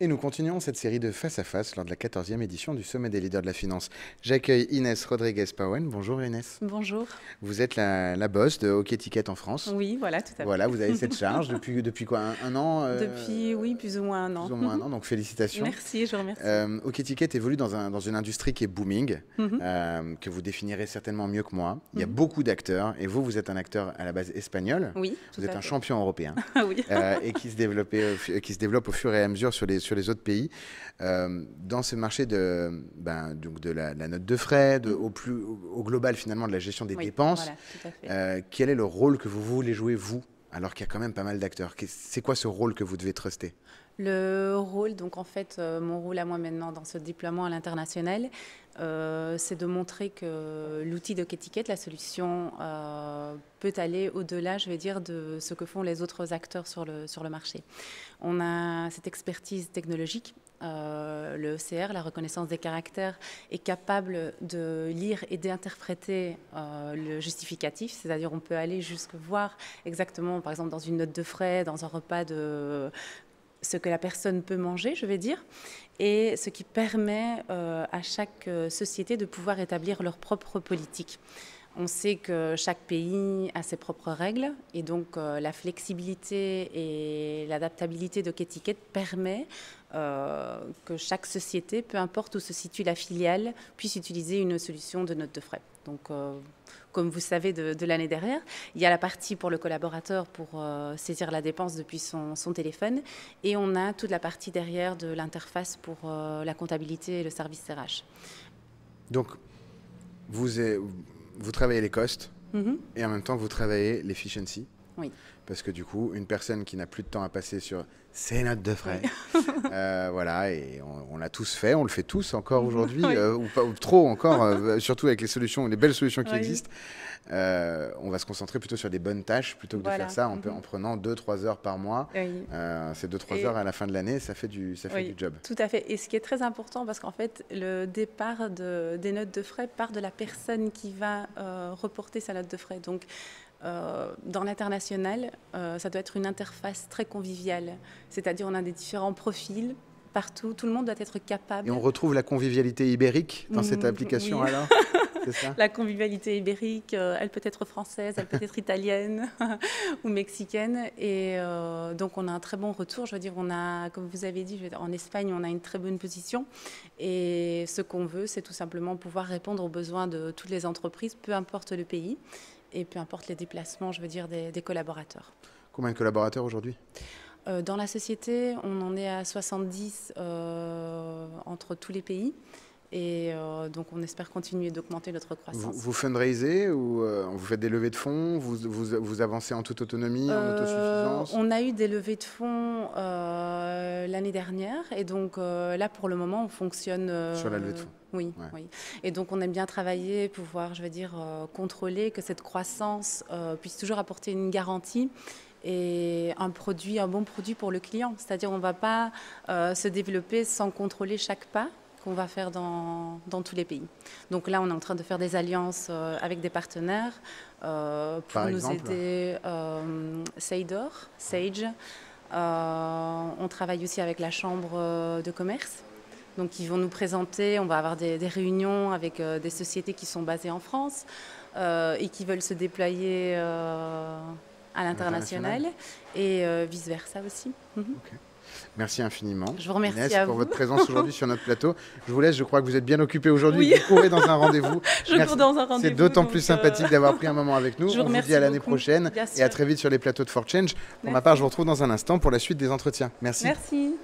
Et nous continuons cette série de Face à Face lors de la 14e édition du Sommet des leaders de la finance. J'accueille Inès Rodriguez-Pauen. Bonjour Inès. Bonjour. Vous êtes la boss de Hockey Ticket en France. Oui, voilà, tout à fait. Voilà, vous avez cette charge depuis quoi, un an Depuis, oui, plus ou moins un an. Plus ou moins un an, donc félicitations. Merci, je vous remercie. Hockey Ticket évolue dans une industrie qui est booming, que vous définirez certainement mieux que moi. Il y a beaucoup d'acteurs, et vous êtes un acteur à la base espagnol. Oui, vous êtes un champion européen. Oui. Et qui se développe au fur et à mesure sur les autres pays. Dans ce marché donc de la note de frais, au global finalement de la gestion des dépenses, voilà, tout à fait. quel est le rôle que vous voulez jouer, vous, alors qu'il y a quand même pas mal d'acteurs? C'est quoi ce rôle que vous devez truster? Le rôle, donc en fait, mon rôle à moi maintenant dans ce déploiement à l'international, c'est de montrer que l'outil Hockey Ticket, la solution, peut aller au-delà, je vais dire, de ce que font les autres acteurs sur le marché. On a cette expertise technologique. Le ECR, la reconnaissance des caractères, est capable de lire et d'interpréter le justificatif, c'est-à-dire on peut aller jusque voir exactement, par exemple dans une note de frais, dans un repas ce que la personne peut manger, je vais dire, et ce qui permet à chaque société de pouvoir établir leur propre politique. On sait que chaque pays a ses propres règles et donc la flexibilité et l'adaptabilité d'Hockey Ticket permet que chaque société, peu importe où se situe la filiale, puisse utiliser une solution de note de frais. Donc, comme vous savez de l'année dernière, il y a la partie pour le collaborateur pour saisir la dépense depuis son téléphone et on a toute la partie derrière de l'interface pour la comptabilité et le service RH. Donc, vous travaillez les costs et en même temps vous travaillez l'efficiency. Oui. Parce que du coup, une personne qui n'a plus de temps à passer sur ses notes de frais, voilà, et on l'a tous fait, on le fait tous encore aujourd'hui, ou trop encore, surtout avec les belles solutions qui existent. On va se concentrer plutôt sur des bonnes tâches plutôt que de faire ça en prenant 2-3 heures par mois. Ces 2-3 heures à la fin de l'année, ça fait du job. Tout à fait. Et ce qui est très important, parce qu'en fait, le départ des notes de frais part de la personne qui va reporter sa note de frais. Donc, dans l'international, ça doit être une interface très conviviale. C'est-à-dire, on a des différents profils partout. Tout le monde doit être capable. Et on retrouve la convivialité ibérique dans cette application alors? C'est ça? La convivialité ibérique, elle peut être française, elle peut être italienne ou mexicaine. Et donc, on a un très bon retour. Je veux dire, on a, comme vous avez dit, en Espagne, on a une très bonne position. Et ce qu'on veut, c'est tout simplement pouvoir répondre aux besoins de toutes les entreprises, peu importe le pays. Et peu importe les déplacements, je veux dire, des collaborateurs. Combien de collaborateurs aujourd'hui? Dans la société, on en est à 70 entre tous les pays. Et donc, on espère continuer d'augmenter notre croissance. Vous fundraisez ou vous faites des levées de fonds? Vous avancez en toute autonomie, en autosuffisance? On a eu des levées de fonds l'année dernière. Et donc, là, pour le moment, on fonctionne... Sur la levée de fonds? Oui, oui. Et donc, on aime bien travailler, pouvoir, je veux dire, contrôler que cette croissance puisse toujours apporter une garantie et un bon produit pour le client. C'est-à-dire, on ne va pas se développer sans contrôler chaque pas qu'on va faire dans tous les pays. Donc là, on est en train de faire des alliances avec des partenaires pour nous aider. Sage. On travaille aussi avec la Chambre de commerce. Donc, ils vont nous présenter, on va avoir des réunions avec des sociétés qui sont basées en France et qui veulent se déployer à l'international et vice-versa aussi. Okay. Merci infiniment. Je vous remercie Inès, pour votre présence aujourd'hui sur notre plateau. Je vous laisse, je crois que vous êtes bien occupé aujourd'hui. Oui. Vous courez dans un rendez-vous. Je cours dans un rendez-vous. C'est d'autant plus sympathique d'avoir pris un moment avec nous. On vous dit à l'année prochaine et à très vite sur les plateaux de For Change. Pour ma part, je vous retrouve dans un instant pour la suite des entretiens. Merci. Merci.